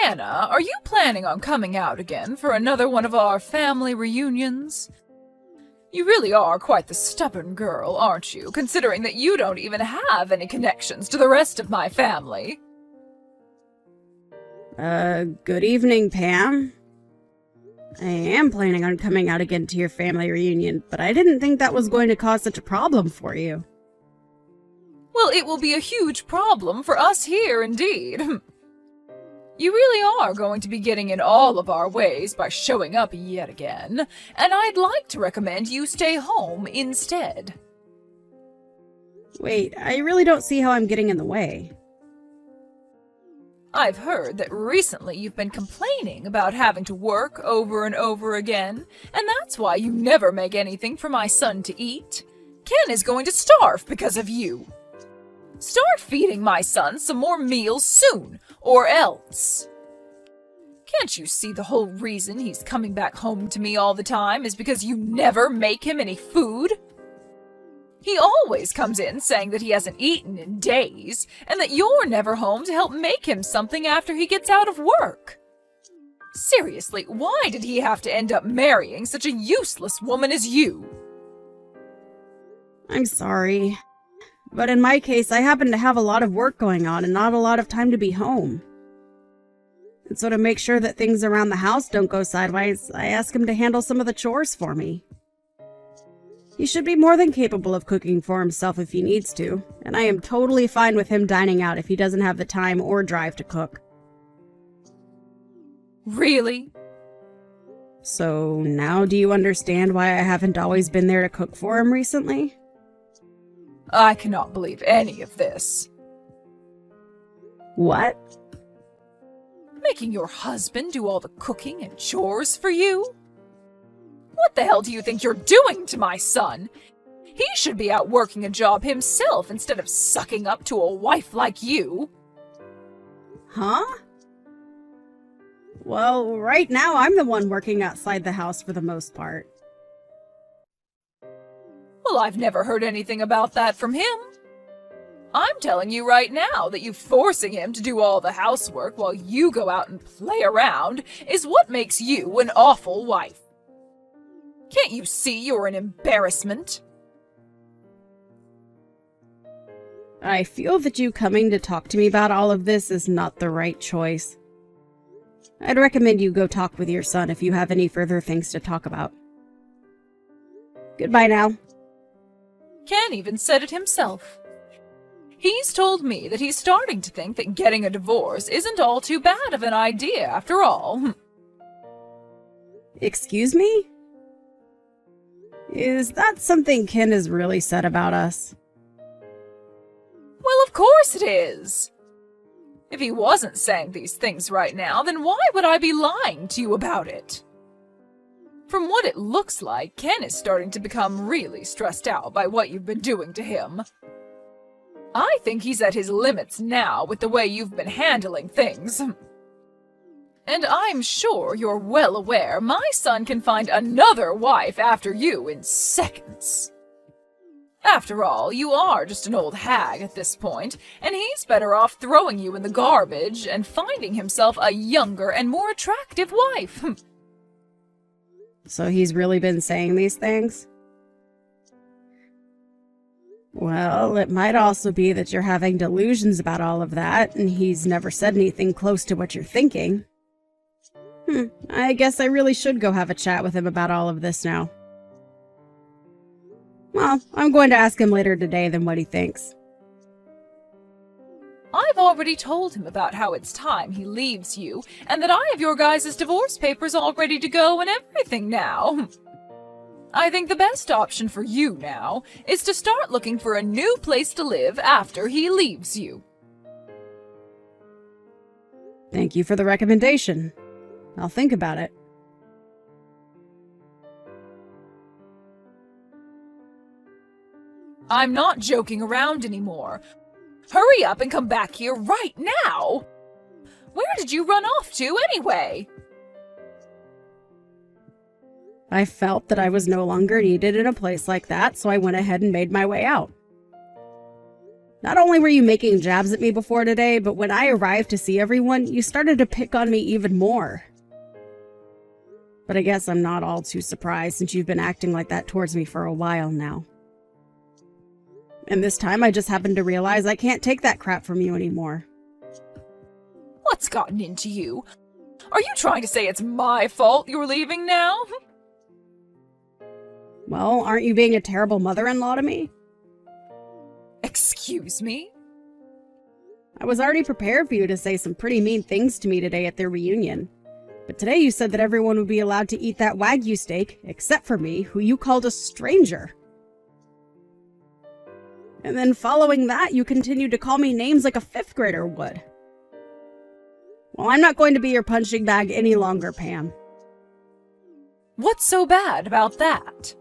Hannah, are you planning on coming out again for another one of our family reunions? You really are quite the stubborn girl, aren't you, considering that you don't even have any connections to the rest of my family? Good evening, Pam. I am planning on coming out again to your family reunion, but I didn't think that was going to cause such a problem for you. Well, it will be a huge problem for us here, indeed. You really are going to be getting in all of our ways by showing up yet again, and I'd like to recommend you stay home instead. Wait, I really don't see how I'm getting in the way. I've heard that recently you've been complaining about having to work over and over again, and that's why you never make anything for my son to eat. Ken is going to starve because of you. Start feeding my son some more meals soon, or else. Can't you see the whole reason he's coming back home to me all the time is because you never make him any food? He always comes in saying that he hasn't eaten in days, and that you're never home to help make him something after he gets out of work. Seriously, why did he have to end up marrying such a useless woman as you? I'm sorry. But in my case, I happen to have a lot of work going on and not a lot of time to be home. And so to make sure that things around the house don't go sideways, I ask him to handle some of the chores for me. He should be more than capable of cooking for himself if he needs to, and I am totally fine with him dining out if he doesn't have the time or drive to cook. Really? So now do you understand why I haven't always been there to cook for him recently? I cannot believe any of this. What? Making your husband do all the cooking and chores for you? What the hell do you think you're doing to my son? He should be out working a job himself instead of sucking up to a wife like you. Huh? Well, right now I'm the one working outside the house for the most part. Well, I've never heard anything about that from him. I'm telling you right now that you forcing him to do all the housework while you go out and play around is what makes you an awful wife. Can't you see you're an embarrassment? I feel that you coming to talk to me about all of this is not the right choice. I'd recommend you go talk with your son if you have any further things to talk about. Goodbye now. Ken even said it himself. He's told me that he's starting to think that getting a divorce isn't all too bad of an idea after all. Excuse me? Is that something Ken has really said about us? Well, of course it is. If he wasn't saying these things right now, then why would I be lying to you about it? From what it looks like, Ken is starting to become really stressed out by what you've been doing to him. I think he's at his limits now with the way you've been handling things. And I'm sure you're well aware my son can find another wife after you in seconds. After all, you are just an old hag at this point, and he's better off throwing you in the garbage and finding himself a younger and more attractive wife. So he's really been saying these things? Well, it might also be that you're having delusions about all of that, and he's never said anything close to what you're thinking. I guess I really should go have a chat with him about all of this now. Well, I'm going to ask him later today then what he thinks. I've already told him about how it's time he leaves you, and that I have your guys' divorce papers all ready to go and everything now. I think the best option for you now is to start looking for a new place to live after he leaves you. Thank you for the recommendation. I'll think about it. I'm not joking around anymore. Hurry up and come back here right now! Where did you run off to anyway? I felt that I was no longer needed in a place like that, so I went ahead and made my way out. Not only were you making jabs at me before today, but when I arrived to see everyone, you started to pick on me even more. But I guess I'm not all too surprised since you've been acting like that towards me for a while now. And this time I just happened to realize I can't take that crap from you anymore. What's gotten into you? Are you trying to say it's my fault you're leaving now? Well, aren't you being a terrible mother-in-law to me? Excuse me? I was already prepared for you to say some pretty mean things to me today at their reunion. But today you said that everyone would be allowed to eat that Wagyu steak, except for me, who you called a stranger. And then following that, you continued to call me names like a fifth grader would. Well, I'm not going to be your punching bag any longer, Pam. What's so bad about that?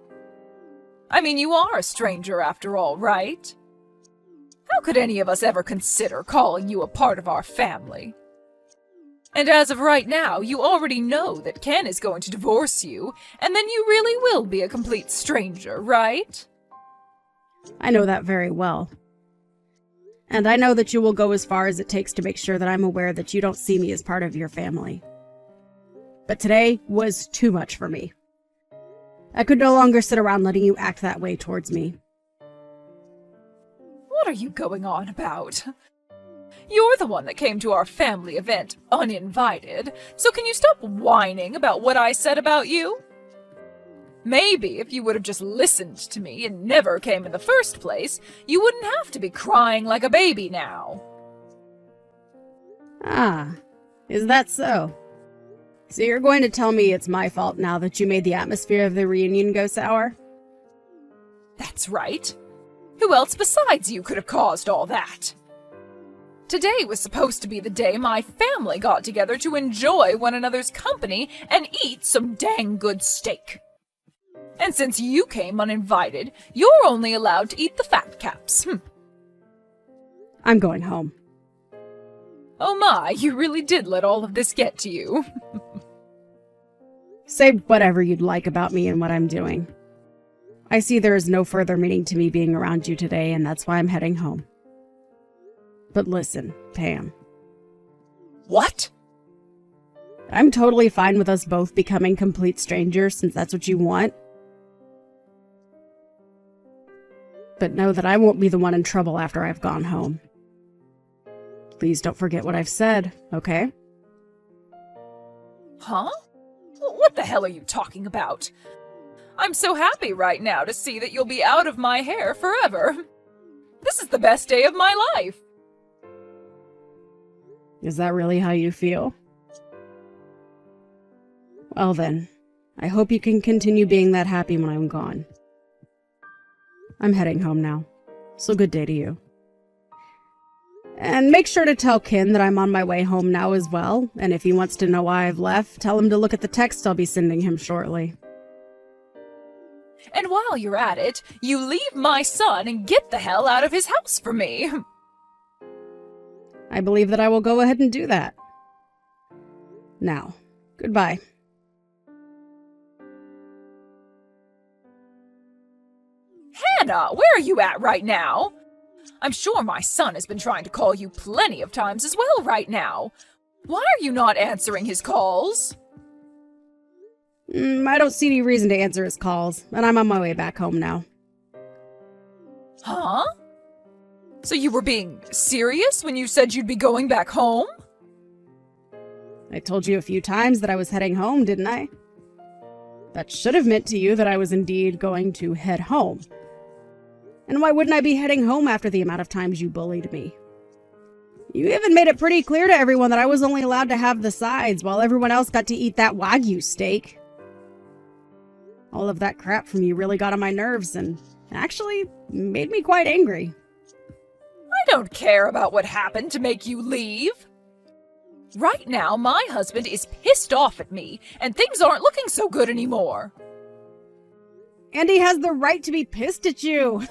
I mean, you are a stranger after all, right? How could any of us ever consider calling you a part of our family? And as of right now, you already know that Ken is going to divorce you, and then you really will be a complete stranger, right? I know that very well. And I know that you will go as far as it takes to make sure that I'm aware that you don't see me as part of your family. But today was too much for me. I could no longer sit around letting you act that way towards me. What are you going on about? You're the one that came to our family event uninvited, so can you stop whining about what I said about you? Maybe if you would have just listened to me and never came in the first place, you wouldn't have to be crying like a baby now. Ah, is that so? So you're going to tell me it's my fault now that you made the atmosphere of the reunion go sour? That's right. Who else besides you could have caused all that? Today was supposed to be the day my family got together to enjoy one another's company and eat some dang good steak. And since you came uninvited, you're only allowed to eat the fat caps. I'm going home. Oh my, you really did let all of this get to you. Say whatever you'd like about me and what I'm doing. I see there is no further meaning to me being around you today, and that's why I'm heading home. But listen, Pam. What? I'm totally fine with us both becoming complete strangers since that's what you want. But know that I won't be the one in trouble after I've gone home. Please don't forget what I've said, okay? Huh? What the hell are you talking about? I'm so happy right now to see that you'll be out of my hair forever. This is the best day of my life. Is that really how you feel? Well then, I hope you can continue being that happy when I'm gone. I'm heading home now, so good day to you. And make sure to tell Ken that I'm on my way home now as well, and if he wants to know why I've left, tell him to look at the text I'll be sending him shortly. And while you're at it, you leave my son and get the hell out of his house for me. I believe that I will go ahead and do that. Now, goodbye. Hannah, where are you at right now? I'm sure my son has been trying to call you plenty of times as well right now. Why are you not answering his calls? I don't see any reason to answer his calls, and I'm on my way back home now. Huh? So you were being serious when you said you'd be going back home? I told you a few times that I was heading home, didn't I? That should have meant to you that I was indeed going to head home. And why wouldn't I be heading home after the amount of times you bullied me? You even made it pretty clear to everyone that I was only allowed to have the sides while everyone else got to eat that Wagyu steak. All of that crap from you really got on my nerves and actually made me quite angry. I don't care about what happened to make you leave. Right now, my husband is pissed off at me, and things aren't looking so good anymore. And he has the right to be pissed at you.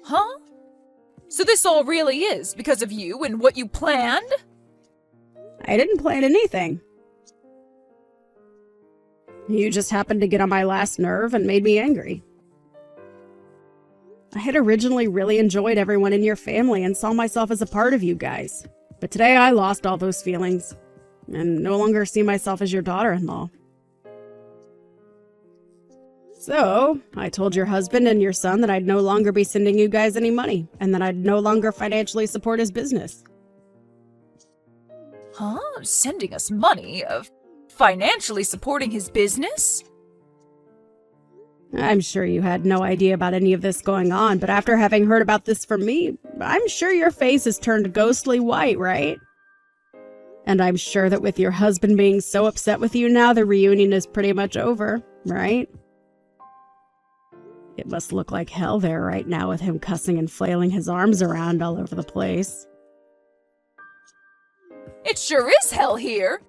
Huh? So this all really is because of you and what you planned? I didn't plan anything. You just happened to get on my last nerve and made me angry. I had originally really enjoyed everyone in your family and saw myself as a part of you guys. But today I lost all those feelings and no longer see myself as your daughter-in-law. So, I told your husband and your son that I'd no longer be sending you guys any money and that I'd no longer financially support his business. Huh? Sending us money? Financially supporting his business? I'm sure you had no idea about any of this going on, but after having heard about this from me, I'm sure your face has turned ghostly white, right? And I'm sure that with your husband being so upset with you now, the reunion is pretty much over, right? It must look like hell there right now with him cussing and flailing his arms around all over the place. It sure is hell here.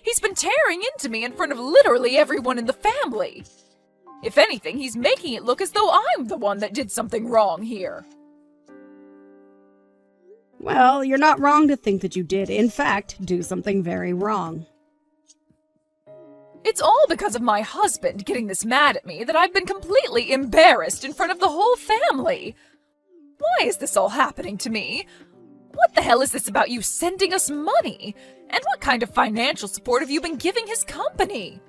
He's been tearing into me in front of literally everyone in the family. If anything, he's making it look as though I'm the one that did something wrong here. Well, you're not wrong to think that you did, in fact, do something very wrong. It's all because of my husband getting this mad at me that I've been completely embarrassed in front of the whole family. Why is this all happening to me? What the hell is this about you sending us money? And what kind of financial support have you been giving his company?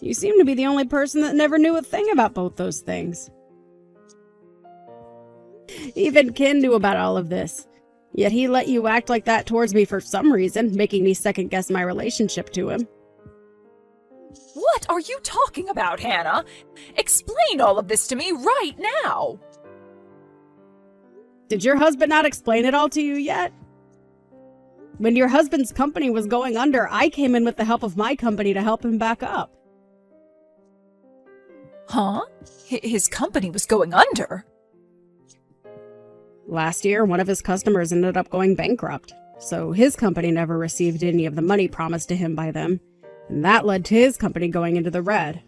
You seem to be the only person that never knew a thing about both those things. Even Ken knew about all of this, yet he let you act like that towards me for some reason, making me second-guess my relationship to him. What are you talking about, Hannah? Explain all of this to me right now! Did your husband not explain it all to you yet? When your husband's company was going under, I came in with the help of my company to help him back up. Huh? His company was going under? Last year, one of his customers ended up going bankrupt, so his company never received any of the money promised to him by them, and that led to his company going into the red.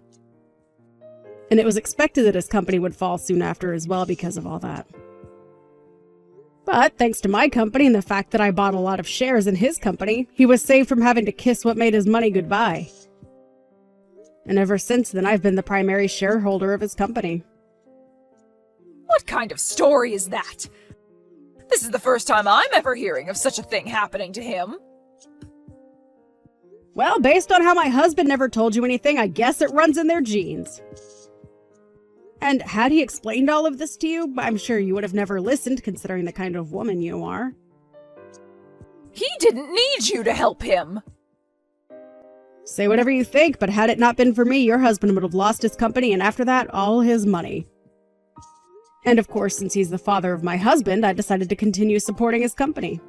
And it was expected that his company would fall soon after as well because of all that. But thanks to my company and the fact that I bought a lot of shares in his company, he was saved from having to kiss what made his money goodbye. And ever since then, I've been the primary shareholder of his company. What kind of story is that? This is the first time I'm ever hearing of such a thing happening to him. Well, based on how my husband never told you anything, I guess it runs in their genes. And had he explained all of this to you, I'm sure you would have never listened, considering the kind of woman you are. He didn't need you to help him. Say whatever you think, but had it not been for me, your husband would have lost his company and after that, all his money. And of course, since he's the father of my husband, I decided to continue supporting his company.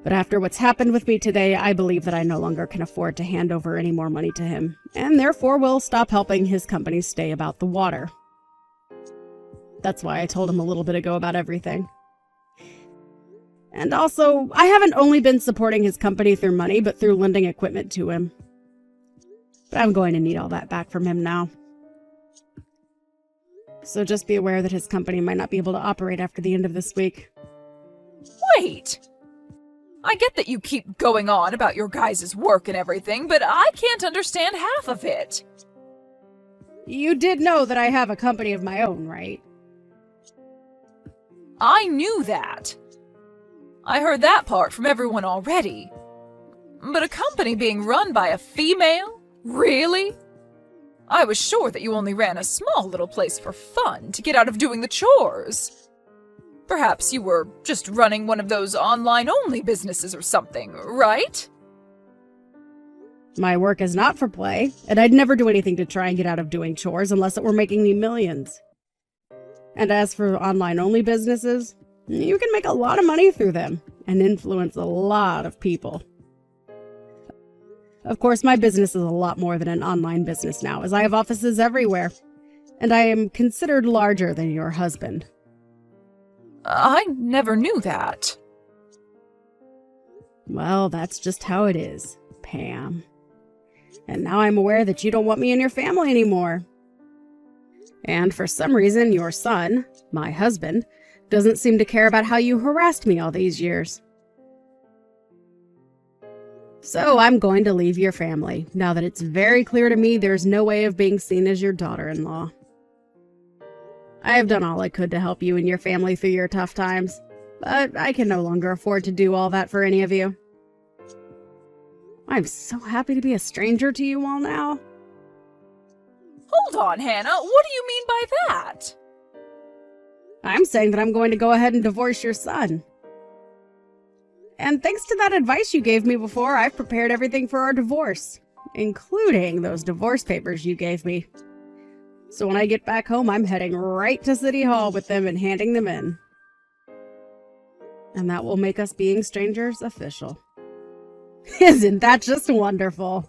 But after what's happened with me today, I believe that I no longer can afford to hand over any more money to him, and therefore will stop helping his company stay about the water. That's why I told him a little bit ago about everything. And also, I haven't only been supporting his company through money, but through lending equipment to him. But I'm going to need all that back from him now. So just be aware that his company might not be able to operate after the end of this week. Wait! I get that you keep going on about your guys' work and everything, but I can't understand half of it. You did know that I have a company of my own, right? I knew that. I heard that part from everyone already. But a company being run by a female? Really? I was sure that you only ran a small little place for fun to get out of doing the chores. Perhaps you were just running one of those online-only businesses or something, right? My work is not for play, and I'd never do anything to try and get out of doing chores unless it were making me millions. And as for online-only businesses, you can make a lot of money through them and influence a lot of people. Of course, my business is a lot more than an online business now, as I have offices everywhere, and I am considered larger than your husband. I never knew that. Well, that's just how it is, Pam. And now I'm aware that you don't want me in your family anymore. And for some reason, your son, my husband, doesn't seem to care about how you harassed me all these years. So I'm going to leave your family, now that it's very clear to me there's no way of being seen as your daughter-in-law. I have done all I could to help you and your family through your tough times, but I can no longer afford to do all that for any of you. I'm so happy to be a stranger to you all now. Hold on, Hannah. What do you mean by that? I'm saying that I'm going to go ahead and divorce your son. And thanks to that advice you gave me before, I've prepared everything for our divorce, including those divorce papers you gave me. So when I get back home, I'm heading right to City Hall with them and handing them in. And that will make us being strangers official. Isn't that just wonderful?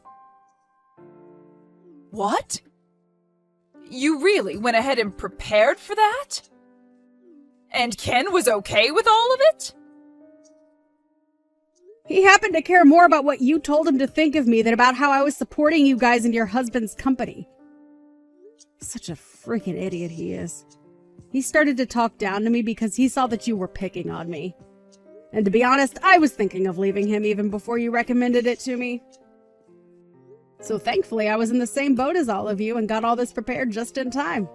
What? You really went ahead and prepared for that? And Ken was okay with all of it? He happened to care more about what you told him to think of me than about how I was supporting you guys in your husband's company. Such a freaking idiot he is. He started to talk down to me because he saw that you were picking on me. And to be honest, I was thinking of leaving him even before you recommended it to me. So thankfully, I was in the same boat as all of you and got all this prepared just in time.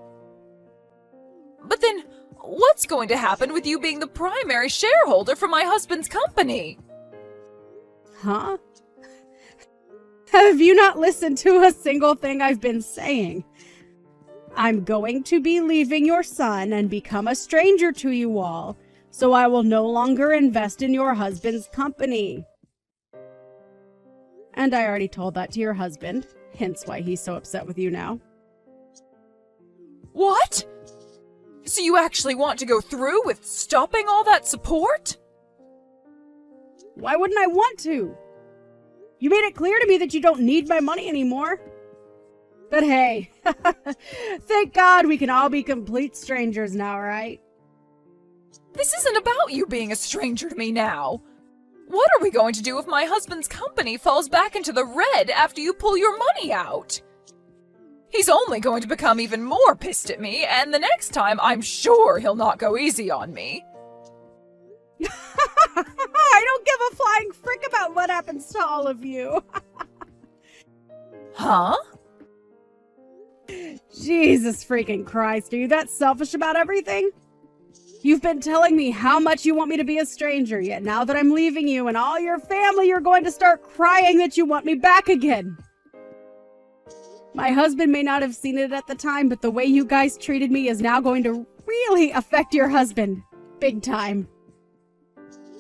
But then, what's going to happen with you being the primary shareholder for my husband's company? Huh? Have you not listened to a single thing I've been saying? I'm going to be leaving your son and become a stranger to you all, so I will no longer invest in your husband's company. And I already told that to your husband, hence why he's so upset with you now. What? So you actually want to go through with stopping all that support? Why wouldn't I want to? You made it clear to me that you don't need my money anymore. But hey, thank God we can all be complete strangers now, right? This isn't about you being a stranger to me now. What are we going to do if my husband's company falls back into the red after you pull your money out? He's only going to become even more pissed at me, and the next time I'm sure he'll not go easy on me. I don't give a flying frick about what happens to all of you. Huh? Jesus freaking Christ, are you that selfish about everything? You've been telling me how much you want me to be a stranger, yet now that I'm leaving you and all your family, you're going to start crying that you want me back again. My husband may not have seen it at the time, but the way you guys treated me is now going to really affect your husband. Big time.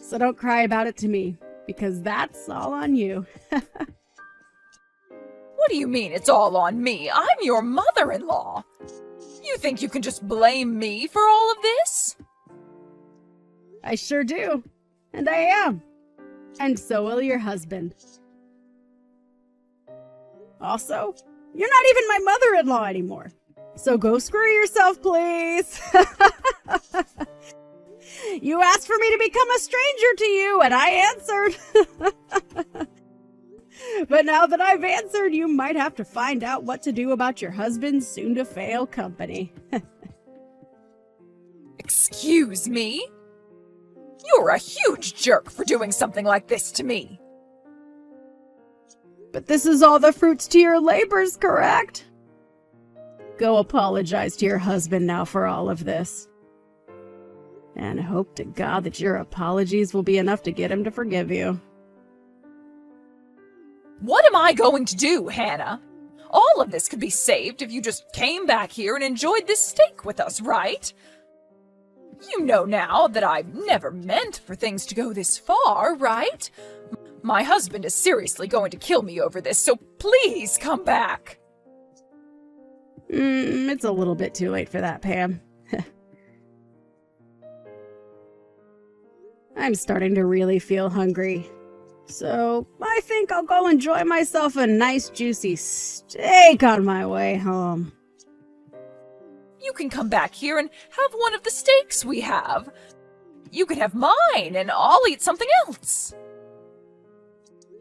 So don't cry about it to me, because that's all on you. What do you mean it's all on me? I'm your mother-in-law. You think you can just blame me for all of this? I sure do. And I am. And so will your husband. Also, you're not even my mother-in-law anymore. So go screw yourself, please. You asked for me to become a stranger to you, and I answered. But now that I've answered, you might have to find out what to do about your husband's soon-to-fail company. Excuse me? You're a huge jerk for doing something like this to me. But this is all the fruits to your labors, correct? Go apologize to your husband now for all of this. And hope to God that your apologies will be enough to get him to forgive you. What am I going to do, Hannah? All of this could be saved if you just came back here and enjoyed this steak with us, right? You know now that I never meant for things to go this far, right? My husband is seriously going to kill me over this, so please come back. It's a little bit too late for that, Pam. I'm starting to really feel hungry. So I think I'll go enjoy myself a nice juicy steak on my way home. You can come back here and have one of the steaks we have. You can have mine and I'll eat something else.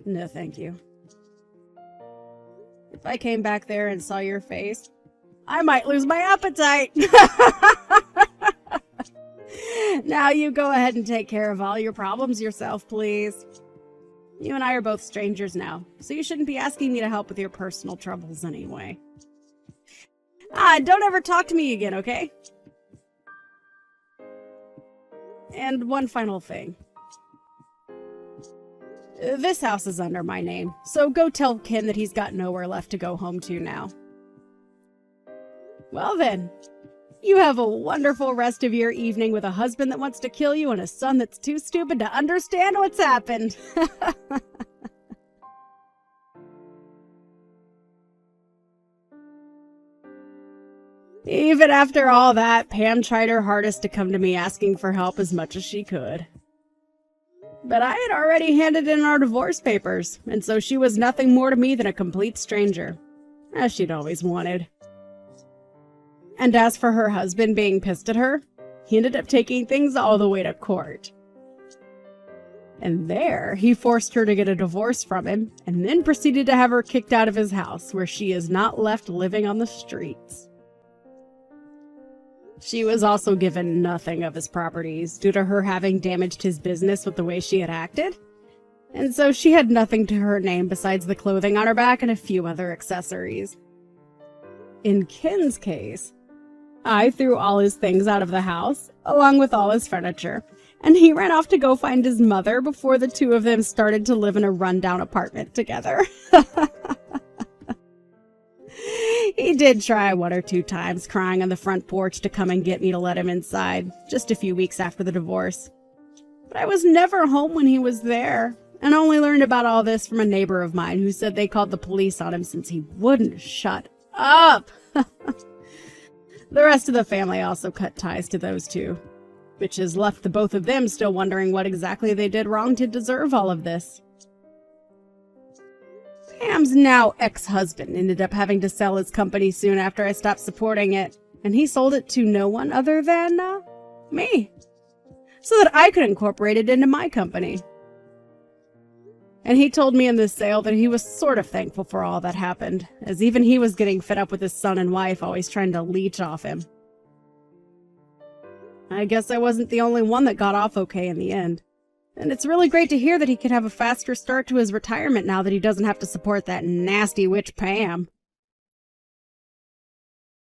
No, thank you. If I came back there and saw your face, I might lose my appetite. Now you go ahead and take care of all your problems yourself, please. You and I are both strangers now, so you shouldn't be asking me to help with your personal troubles anyway. Don't ever talk to me again, okay? And one final thing. This house is under my name, so go tell Ken that he's got nowhere left to go home to now. Well then, you have a wonderful rest of your evening with a husband that wants to kill you and a son that's too stupid to understand what's happened. Even after all that, Pam tried her hardest to come to me asking for help as much as she could. But I had already handed in our divorce papers, and so she was nothing more to me than a complete stranger, as she'd always wanted. And as for her husband being pissed at her, he ended up taking things all the way to court. And there, he forced her to get a divorce from him, and then proceeded to have her kicked out of his house, where she is not left living on the streets. She was also given nothing of his properties due to her having damaged his business with the way she had acted, and so she had nothing to her name besides the clothing on her back and a few other accessories. In Ken's case, I threw all his things out of the house, along with all his furniture, and he ran off to go find his mother before the two of them started to live in a rundown apartment together. He did try one or two times, crying on the front porch to come and get me to let him inside, just a few weeks after the divorce. But I was never home when he was there, and only learned about all this from a neighbor of mine who said they called the police on him since he wouldn't shut up. The rest of the family also cut ties to those two, which has left the both of them still wondering what exactly they did wrong to deserve all of this. Pam's now ex-husband ended up having to sell his company soon after I stopped supporting it, and he sold it to no one other than, me, so that I could incorporate it into my company. And he told me in this sale that he was sort of thankful for all that happened, as even he was getting fed up with his son and wife always trying to leech off him. I guess I wasn't the only one that got off okay in the end. And it's really great to hear that he could have a faster start to his retirement now that he doesn't have to support that nasty witch Pam.